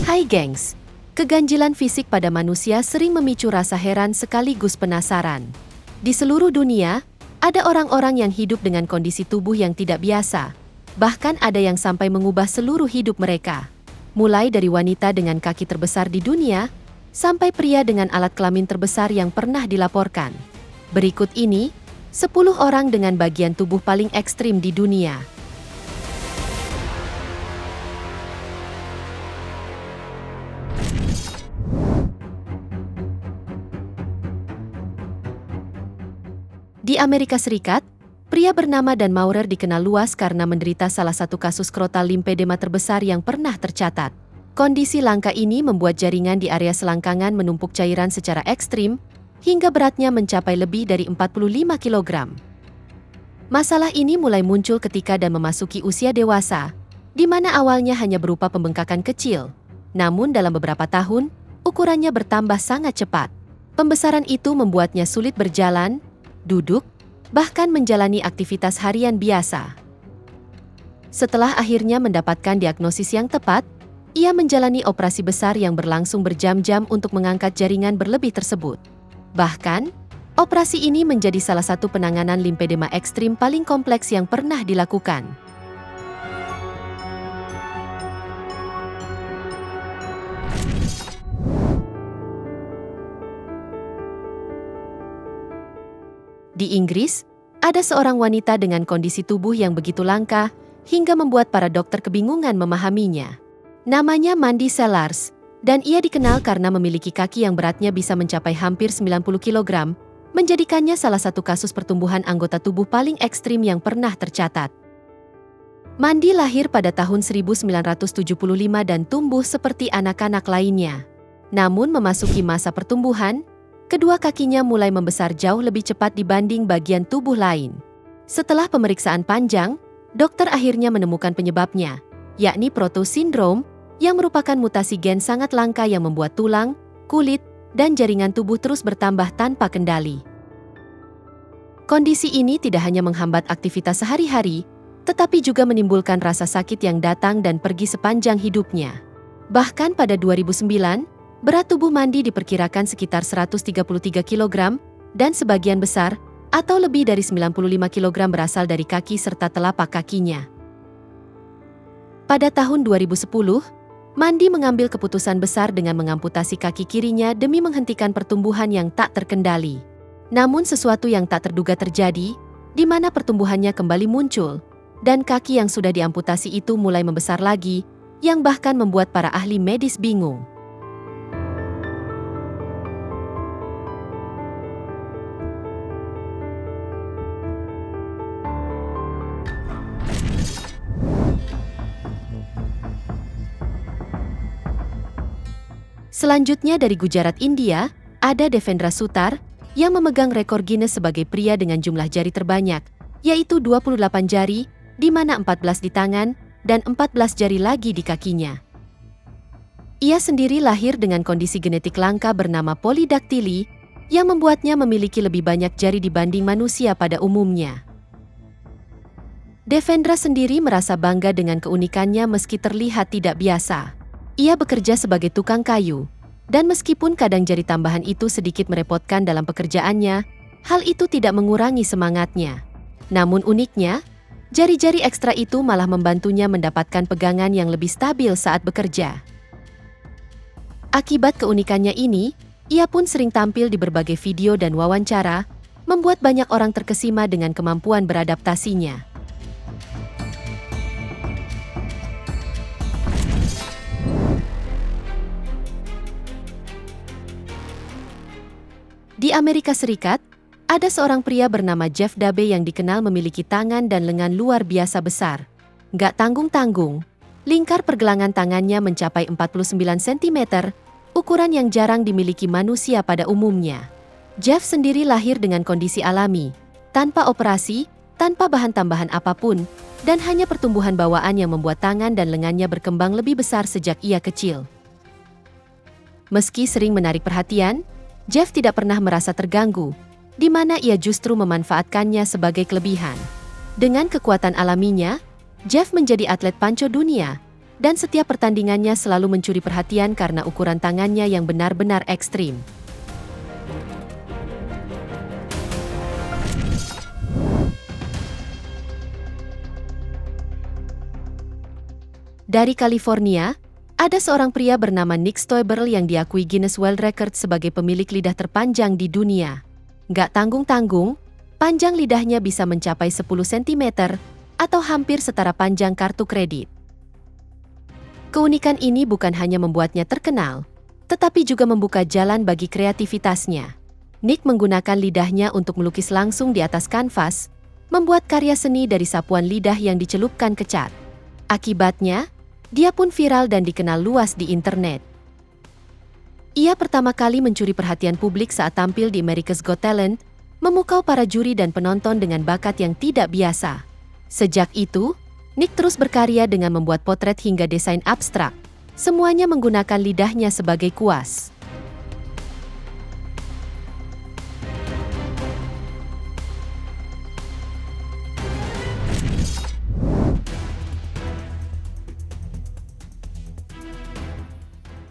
Hai gengs, keganjilan fisik pada manusia sering memicu rasa heran sekaligus penasaran. Di seluruh dunia, ada orang-orang yang hidup dengan kondisi tubuh yang tidak biasa. Bahkan ada yang sampai mengubah seluruh hidup mereka. Mulai dari wanita dengan kaki terbesar di dunia, sampai pria dengan alat kelamin terbesar yang pernah dilaporkan. Berikut ini, 10 orang dengan bagian tubuh paling ekstrim di dunia. Di Amerika Serikat, pria bernama Dan Maurer dikenal luas karena menderita salah satu kasus skrotal limfedema terbesar yang pernah tercatat. Kondisi langka ini membuat jaringan di area selangkangan menumpuk cairan secara ekstrim, hingga beratnya mencapai lebih dari 45 kg. Masalah ini mulai muncul ketika Dan memasuki usia dewasa, di mana awalnya hanya berupa pembengkakan kecil. Namun dalam beberapa tahun, ukurannya bertambah sangat cepat. Pembesaran itu membuatnya sulit berjalan, duduk, bahkan menjalani aktivitas harian biasa. Setelah akhirnya mendapatkan diagnosis yang tepat, ia menjalani operasi besar yang berlangsung berjam-jam untuk mengangkat jaringan berlebih tersebut. Bahkan, operasi ini menjadi salah satu penanganan limfedema ekstrim paling kompleks yang pernah dilakukan. Di Inggris, ada seorang wanita dengan kondisi tubuh yang begitu langka hingga membuat para dokter kebingungan memahaminya. Namanya Mandy Sellars, dan ia dikenal karena memiliki kaki yang beratnya bisa mencapai hampir 90 kg, menjadikannya salah satu kasus pertumbuhan anggota tubuh paling ekstrim yang pernah tercatat. Mandy lahir pada tahun 1975 dan tumbuh seperti anak-anak lainnya. Namun memasuki masa pertumbuhan, kedua kakinya mulai membesar jauh lebih cepat dibanding bagian tubuh lain. Setelah pemeriksaan panjang, dokter akhirnya menemukan penyebabnya, yakni Proto Syndrome, yang merupakan mutasi gen sangat langka yang membuat tulang, kulit, dan jaringan tubuh terus bertambah tanpa kendali. Kondisi ini tidak hanya menghambat aktivitas sehari-hari, tetapi juga menimbulkan rasa sakit yang datang dan pergi sepanjang hidupnya. Bahkan pada 2009, berat tubuh Mandy diperkirakan sekitar 133 kg, dan sebagian besar, atau lebih dari 95 kg berasal dari kaki serta telapak kakinya. Pada tahun 2010, Mandy mengambil keputusan besar dengan mengamputasi kaki kirinya demi menghentikan pertumbuhan yang tak terkendali. Namun sesuatu yang tak terduga terjadi, di mana pertumbuhannya kembali muncul, dan kaki yang sudah diamputasi itu mulai membesar lagi, yang bahkan membuat para ahli medis bingung. Selanjutnya dari Gujarat, India, ada Devendra Sutar, yang memegang rekor Guinness sebagai pria dengan jumlah jari terbanyak, yaitu 28 jari, di mana 14 di tangan, dan 14 jari lagi di kakinya. Ia sendiri lahir dengan kondisi genetik langka bernama polidaktili, yang membuatnya memiliki lebih banyak jari dibanding manusia pada umumnya. Devendra sendiri merasa bangga dengan keunikannya meski terlihat tidak biasa. Ia bekerja sebagai tukang kayu, dan meskipun kadang jari tambahan itu sedikit merepotkan dalam pekerjaannya, hal itu tidak mengurangi semangatnya. Namun uniknya, jari-jari ekstra itu malah membantunya mendapatkan pegangan yang lebih stabil saat bekerja. Akibat keunikannya ini, ia pun sering tampil di berbagai video dan wawancara, membuat banyak orang terkesima dengan kemampuan beradaptasinya. Di Amerika Serikat, ada seorang pria bernama Jeff Dabe yang dikenal memiliki tangan dan lengan luar biasa besar. Nggak tanggung-tanggung, lingkar pergelangan tangannya mencapai 49 cm, ukuran yang jarang dimiliki manusia pada umumnya. Jeff sendiri lahir dengan kondisi alami, tanpa operasi, tanpa bahan tambahan apapun, dan hanya pertumbuhan bawaan yang membuat tangan dan lengannya berkembang lebih besar sejak ia kecil. Meski sering menarik perhatian, Jeff tidak pernah merasa terganggu, di mana ia justru memanfaatkannya sebagai kelebihan. Dengan kekuatan alaminya, Jeff menjadi atlet panco dunia, dan setiap pertandingannya selalu mencuri perhatian karena ukuran tangannya yang benar-benar ekstrim. Dari California, ada seorang pria bernama Nick Stoiber yang diakui Guinness World Record sebagai pemilik lidah terpanjang di dunia. Nggak tanggung-tanggung, panjang lidahnya bisa mencapai 10 cm atau hampir setara panjang kartu kredit. Keunikan ini bukan hanya membuatnya terkenal, tetapi juga membuka jalan bagi kreativitasnya. Nick menggunakan lidahnya untuk melukis langsung di atas kanvas, membuat karya seni dari sapuan lidah yang dicelupkan ke cat. Akibatnya, dia pun viral dan dikenal luas di internet. Ia pertama kali mencuri perhatian publik saat tampil di America's Got Talent, memukau para juri dan penonton dengan bakat yang tidak biasa. Sejak itu, Nick terus berkarya dengan membuat potret hingga desain abstrak. Semuanya menggunakan lidahnya sebagai kuas.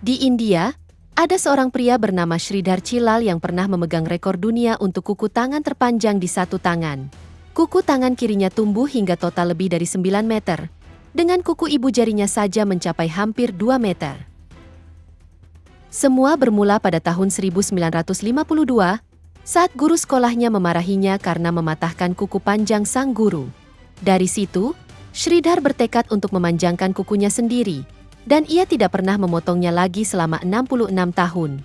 Di India, ada seorang pria bernama Sridhar Chilal yang pernah memegang rekor dunia untuk kuku tangan terpanjang di satu tangan. Kuku tangan kirinya tumbuh hingga total lebih dari 9 meter, dengan kuku ibu jarinya saja mencapai hampir 2 meter. Semua bermula pada tahun 1952, saat guru sekolahnya memarahinya karena mematahkan kuku panjang sang guru. Dari situ, Sridhar bertekad untuk memanjangkan kukunya sendiri, dan ia tidak pernah memotongnya lagi selama 66 tahun.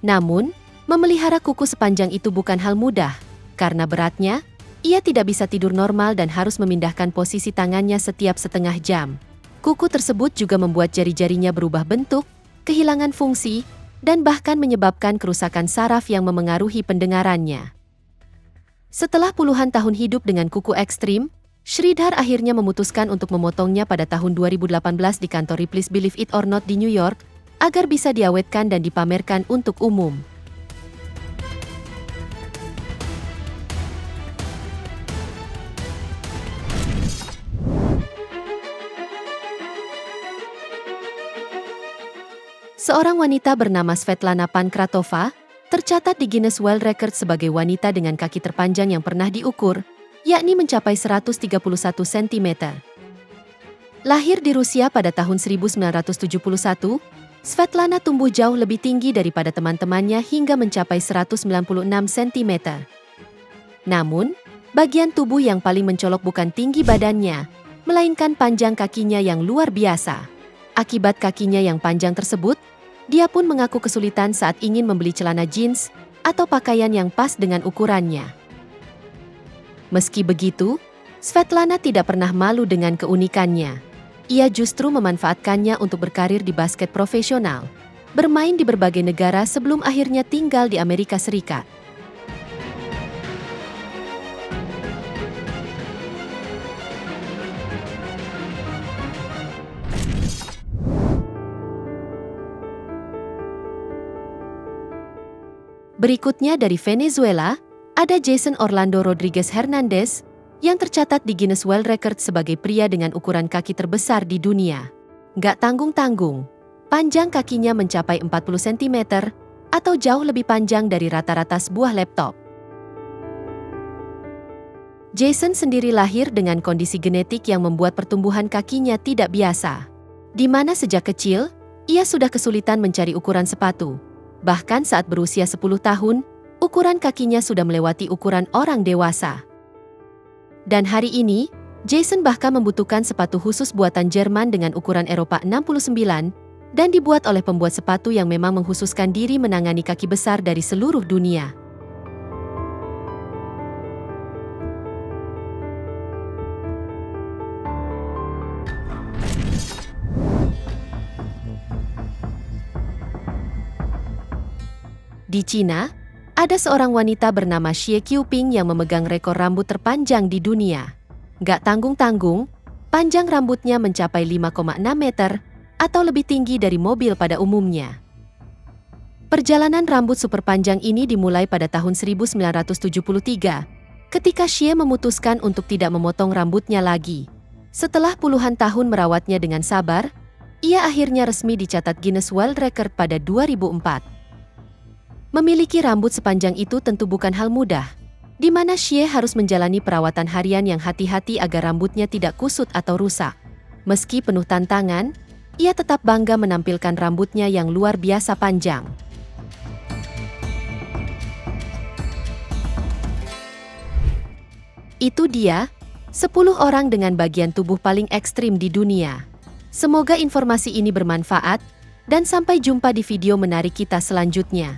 Namun, memelihara kuku sepanjang itu bukan hal mudah. Karena beratnya, ia tidak bisa tidur normal dan harus memindahkan posisi tangannya setiap setengah jam. Kuku tersebut juga membuat jari-jarinya berubah bentuk, kehilangan fungsi, dan bahkan menyebabkan kerusakan saraf yang memengaruhi pendengarannya. Setelah puluhan tahun hidup dengan kuku ekstrim, Sridhar akhirnya memutuskan untuk memotongnya pada tahun 2018 di kantor Please Believe It or Not di New York, agar bisa diawetkan dan dipamerkan untuk umum. Seorang wanita bernama Svetlana Pankratova tercatat di Guinness World Record sebagai wanita dengan kaki terpanjang yang pernah diukur, yakni mencapai 131 cm. Lahir di Rusia pada tahun 1971, Svetlana tumbuh jauh lebih tinggi daripada teman-temannya hingga mencapai 196 cm. Namun, bagian tubuh yang paling mencolok bukan tinggi badannya, melainkan panjang kakinya yang luar biasa. Akibat kakinya yang panjang tersebut, dia pun mengaku kesulitan saat ingin membeli celana jeans atau pakaian yang pas dengan ukurannya. Meski begitu, Svetlana tidak pernah malu dengan keunikannya. Ia justru memanfaatkannya untuk berkarir di basket profesional, bermain di berbagai negara sebelum akhirnya tinggal di Amerika Serikat. Berikutnya dari Venezuela, ada Jason Orlando Rodriguez Hernandez, yang tercatat di Guinness World Record sebagai pria dengan ukuran kaki terbesar di dunia. Nggak tanggung-tanggung, panjang kakinya mencapai 40 cm, atau jauh lebih panjang dari rata-rata sebuah laptop. Jason sendiri lahir dengan kondisi genetik yang membuat pertumbuhan kakinya tidak biasa, di mana sejak kecil, ia sudah kesulitan mencari ukuran sepatu. Bahkan saat berusia 10 tahun, ukuran kakinya sudah melewati ukuran orang dewasa. Dan hari ini, Jason bahkan membutuhkan sepatu khusus buatan Jerman dengan ukuran Eropa 69 dan dibuat oleh pembuat sepatu yang memang mengkhususkan diri menangani kaki besar dari seluruh dunia. Di Cina, ada seorang wanita bernama Xie Qiuping yang memegang rekor rambut terpanjang di dunia. Nggak tanggung-tanggung, panjang rambutnya mencapai 5,6 meter atau lebih tinggi dari mobil pada umumnya. Perjalanan rambut super panjang ini dimulai pada tahun 1973, ketika Xie memutuskan untuk tidak memotong rambutnya lagi. Setelah puluhan tahun merawatnya dengan sabar, ia akhirnya resmi dicatat Guinness World Record pada 2004. Memiliki rambut sepanjang itu tentu bukan hal mudah, di mana Xie harus menjalani perawatan harian yang hati-hati agar rambutnya tidak kusut atau rusak. Meski penuh tantangan, ia tetap bangga menampilkan rambutnya yang luar biasa panjang. Itu dia, 10 orang dengan bagian tubuh paling ekstrim di dunia. Semoga informasi ini bermanfaat, dan sampai jumpa di video menarik kita selanjutnya.